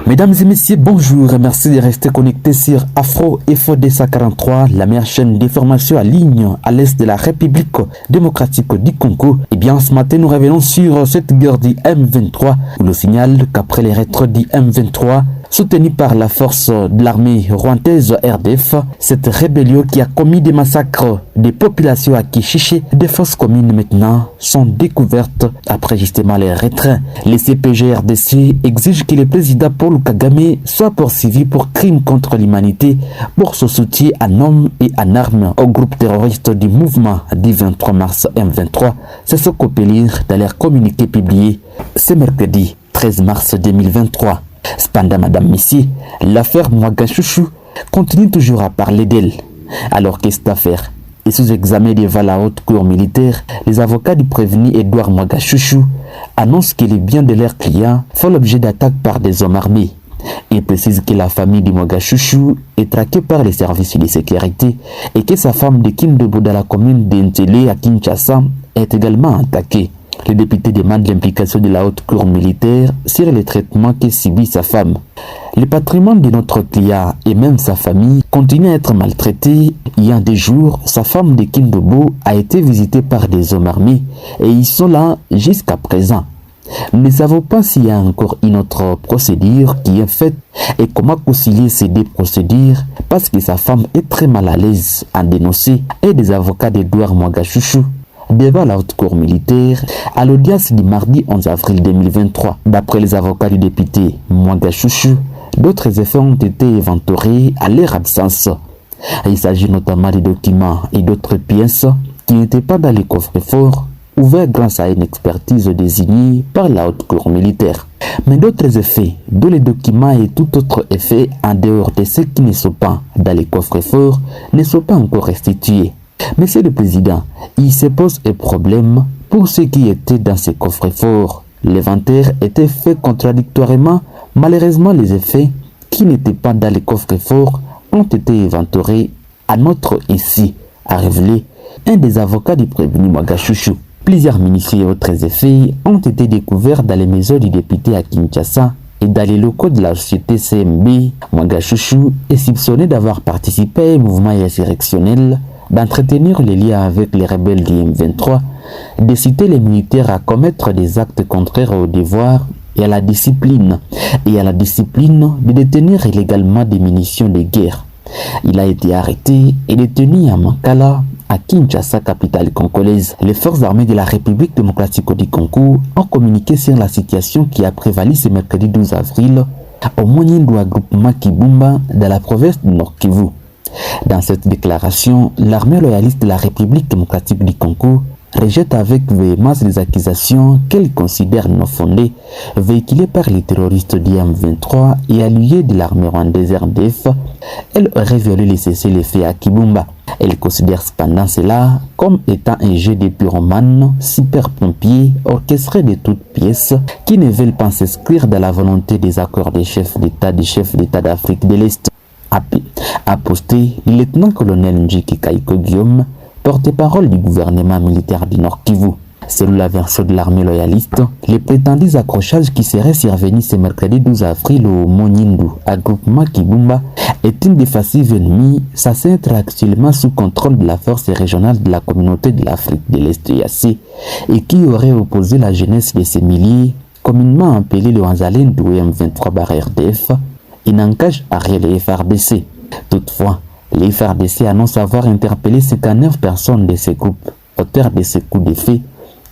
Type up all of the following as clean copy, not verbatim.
Mesdames et messieurs, bonjour et merci de rester connectés sur Afro Info 243, la meilleure chaîne d'information en ligne à l'est de la République démocratique du Congo. Et bien, ce matin, nous revenons sur cette guerre du M23, où le signal qu'après les retraits du M23, soutenu par la force de l'armée rwandaise RDF, cette rébellion qui a commis des massacres des populations à Kishiché, des forces communes maintenant sont découvertes après justement les retraits. Les CPG RDC exigent que le président Paul Kagame soit poursuivi pour crimes contre l'humanité pour son soutien en hommes et en armes au groupe terroriste du mouvement du 23 mars M23. C'est ce qu'on peut lire dans leur communiqué publié ce mercredi 13 mars 2023. Cependant, Madame Messi, l'affaire Mwagashushu continue toujours à parler d'elle. Alors que cette affaire est sous examen devant la haute cour militaire, les avocats du prévenu Edouard Mwagashushu annoncent que les biens de leurs clients font l'objet d'attaques par des hommes armés. Ils précisent que la famille de Mwagashushu est traquée par les services de sécurité et que sa femme de Kindobo dans la commune d'Entélé à Kinshasa est également attaquée. Le député demande l'implication de la haute cour militaire sur le traitement que subit sa femme. Le patrimoine de notre client et même sa famille continue à être maltraité. Il y a des jours, sa femme de Kindobo a été visitée par des hommes armés et ils sont là jusqu'à présent. Nous ne savons pas s'il y a encore une autre procédure qui est faite et comment concilier ces deux procédures parce que sa femme est très mal à l'aise à dénoncer et des avocats d'Edouard Mwagashushu devant la haute cour militaire à l'audience du mardi 11 avril 2023. D'après les avocats du député Mwagashushu, d'autres effets ont été inventoriés à leur absence. Il s'agit notamment des documents et d'autres pièces qui n'étaient pas dans les coffres-forts ouverts grâce à une expertise désignée par la haute cour militaire. Mais d'autres effets, dont les documents et tout autre effet en dehors de ceux qui ne sont pas dans les coffres-forts, ne sont pas encore restitués. Monsieur le Président, il se pose un problème pour ceux qui étaient dans ces coffres-forts. L'inventaire était fait contradictoirement. Malheureusement, les effets qui n'étaient pas dans les coffres-forts ont été inventoriés à notre ici, a révélé un des avocats du prévenu Mwagashushu. Plusieurs ministères et autres effets ont été découverts dans les maisons du député à Kinshasa et dans les locaux de la société CMB. Mwagashushu est soupçonné d'avoir participé à un mouvement insurrectionnel, d'entretenir les liens avec les rebelles du M23, de citer les militaires à commettre des actes contraires au devoir et à la discipline, de détenir illégalement des munitions de guerre. Il a été arrêté et détenu à Mankala, à Kinshasa, capitale congolaise. Les forces armées de la République démocratique du Congo ont communiqué sur la situation qui a prévalu ce mercredi 12 avril au Monyindu groupement Kibumba dans la province du Nord Kivu. Dans cette déclaration, l'armée loyaliste de la République démocratique du Congo rejette avec véhémence les accusations qu'elle considère non fondées, véhiculées par les terroristes du M23 et alliés de l'armée rwandaise RDF. Elle aurait violé les cessez-le-feu à Kibumba. Elle considère cependant cela comme étant un jeu de pyromanes, super-pompiers, orchestrés de toutes pièces, qui ne veulent pas s'inscrire dans la volonté des accords des chefs d'État d'Afrique de l'Est. A posté le lieutenant-colonel Njiki Kaiko Guillaume, porte-parole du gouvernement militaire du Nord Kivu. Selon la version de l'armée loyaliste, les prétendus accrochages qui seraient survenus ce mercredi 12 avril au Monyindu, à groupement Kibumba, est une défensive ennemie censée être actuellement sous contrôle de la force régionale de la communauté de l'Afrique de l'Est EAC et qui aurait opposé la jeunesse de ces milliers, communément appelés le Wanzalendo M23-RDF, et n'engage à rien les FRDC. Toutefois, les FRDC annoncent avoir interpellé 59 personnes de ces groupes, auteurs de ces coups d'effet,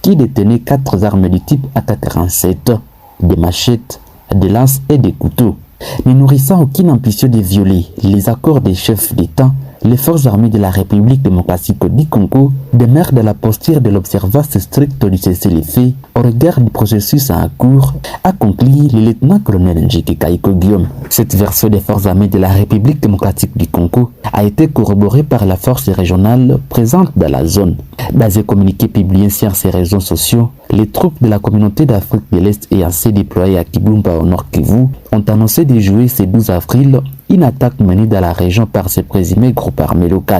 qui détenaient 4 armes du type AK-47, des machettes, des lances et des couteaux. Ne nourrissant aucune ambition de violer les accords des chefs d'État, les forces armées de la République démocratique du Congo demeurent dans la posture de l'observance stricte du cessez-le-feu au regard du processus en cours, a conclu le lieutenant-colonel Njiki Kaiko Guillaume. Cette version des forces armées de la République démocratique du Congo a été corroborée par la force régionale présente dans la zone. Dans un communiqué publié sur ses réseaux sociaux, les troupes de la communauté d'Afrique de l'Est et ainsi déployées à Kibumba au Nord Kivu ont annoncé déjouer ce 12 avril une attaque menée dans la région par ces présumés groupes armés locaux.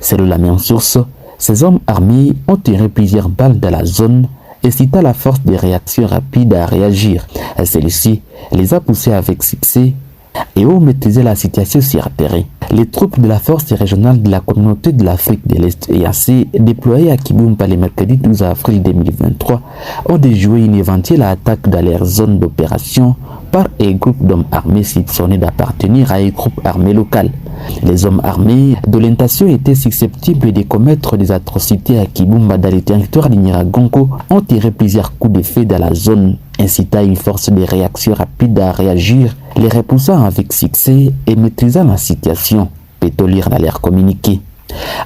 Selon la même source, ces hommes armés ont tiré plusieurs balles dans la zone incita la force de réaction rapide à réagir. Celle-ci les a poussés avec succès et ont maîtrisé la situation sur terrain. Les troupes de la force régionale de la communauté de l'Afrique de l'Est EAC déployées à Kibumba le mercredi 12 avril 2023 ont déjoué une éventuelle attaque dans leur zone d'opération par un groupe d'hommes armés soupçonnés d'appartenir à un groupe armé local. Les hommes armés d'orientation étaient susceptibles de commettre des atrocités à Kibumba dans le territoire de Nyiragongo ont tiré plusieurs coups de feu dans la zone, incitant une force de réaction rapide à réagir, les repoussant avec succès et maîtrisant la situation, peut-on lire dans leur communiqué.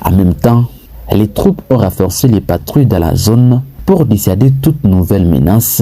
En même temps, les troupes ont renforcé les patrouilles dans la zone pour dissuader toute nouvelle menace,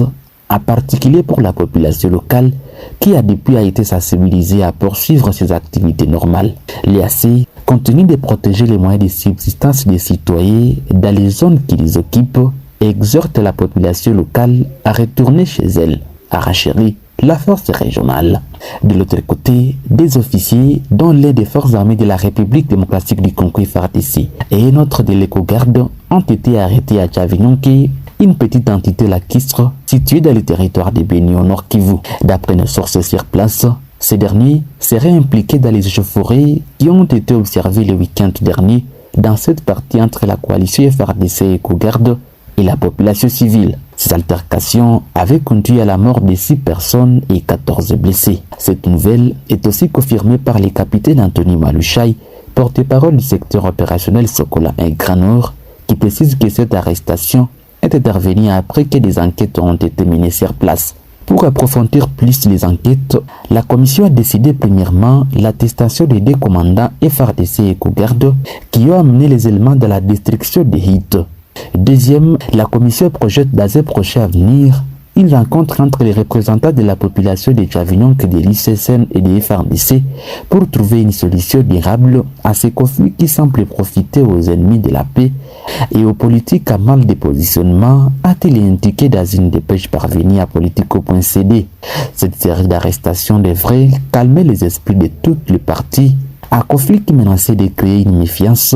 en particulier pour la population locale qui a depuis été sensibilisée à poursuivre ses activités normales. L'EAC continue de protéger les moyens de subsistance des citoyens dans les zones qu'ils occupent et exhorte la population locale à retourner chez elle, à renchérir la force régionale. De l'autre côté, des officiers, dont l'un des forces armées de la République démocratique du Congo FARDC et un autre de l'éco-garde, ont été arrêtés à Tchavignonké, une petite entité lacustre située dans le territoire de Beni au Nord Kivu. D'après nos sources sur place, ces derniers seraient impliqués dans les échauffourées qui ont été observées le week-end dernier dans cette partie entre la coalition FARDC et EcoGarde et la population civile. Ces altercations avaient conduit à la mort de 6 personnes et 14 blessés. Cette nouvelle est aussi confirmée par le capitaine Anthony Maluchai, porte-parole du secteur opérationnel Sokola 1 Grand Nord, qui précise que cette arrestation est intervenue après que des enquêtes ont été menées sur place. Pour approfondir plus les enquêtes, la commission a décidé premièrement l'attestation des 2 commandants FARDC et EcoGarde qui ont amené les éléments de la destruction des hits. Deuxième, la commission projette dans un prochain avenir une rencontre entre les représentants de la population de Tchavignonké, de l'ICSN et de FARDC pour trouver une solution durable à ces conflits qui semblent profiter aux ennemis de la paix et aux politiques à mal de positionnement, a-t-il indiqué dans une dépêche parvenue à Politico.cd. Cette série d'arrestations devrait calmer les esprits de toutes les parties, un conflit qui menaçait de créer une méfiance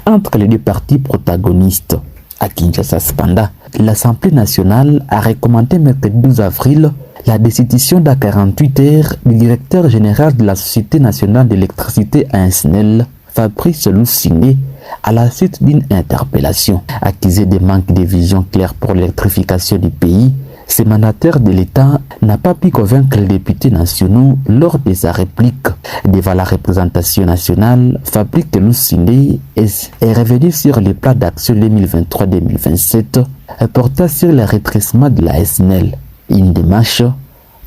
entre les 2 parties protagonistes. À Kinshasa, cependant, l'Assemblée nationale a recommandé mercredi 12 avril la destitution d'à 48 heures du directeur général de la Société nationale d'électricité ASNEL, Fabrice Lusingé, à la suite d'une interpellation. Accusé de manque de vision claire pour l'électrification du pays, ce mandataire de l'État n'a pas pu convaincre les députés nationaux lors de sa réplique. Devant la représentation nationale, Fabrice Lusingé est revenu sur le plan d'action 2023-2027 portant sur le rétrécissement de la SNEL, une démarche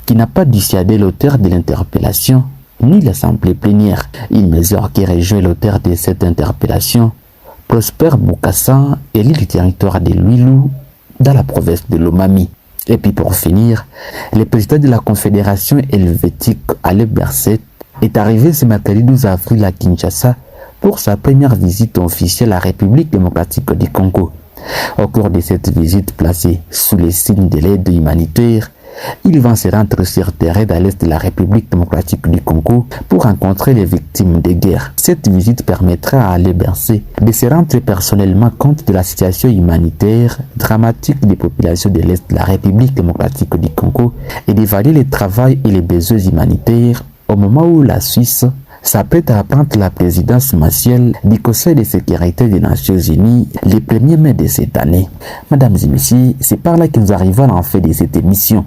qui n'a pas dissuadé l'auteur de l'interpellation ni l'Assemblée plénière. Une mesure qui rejoint l'auteur de cette interpellation, Prosper Boukassa, élu du territoire de Luilou dans la province de Lomami. Et puis pour finir, le président de la Confédération helvétique, Alain Berset, est arrivé ce mercredi 12 avril à Kinshasa pour sa première visite officielle à la République démocratique du Congo. Au cours de cette visite placée sous les signes de l'aide humanitaire, il va se rendre sur terrain dans l'est de la République démocratique du Congo pour rencontrer les victimes de guerre. Cette visite permettra à Alain Berset de se rendre personnellement compte de la situation humanitaire dramatique des populations de l'est de la République démocratique du Congo et d'évaluer le travail et les besoins humanitaires au moment où la Suisse s'apprête à prendre la présidence mensuelle du Conseil de sécurité des Nations Unies le 1er mai de cette année. Mesdames et messieurs, c'est par là que nous arrivons à la fin de cette émission.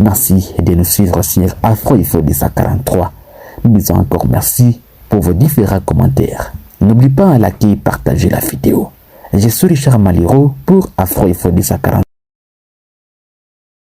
Merci de nous suivre sur Afro Info 243. Nous disons encore merci pour vos différents commentaires. N'oubliez pas à liker et partager la vidéo. Je suis Richard Maliro pour Afro Info 243.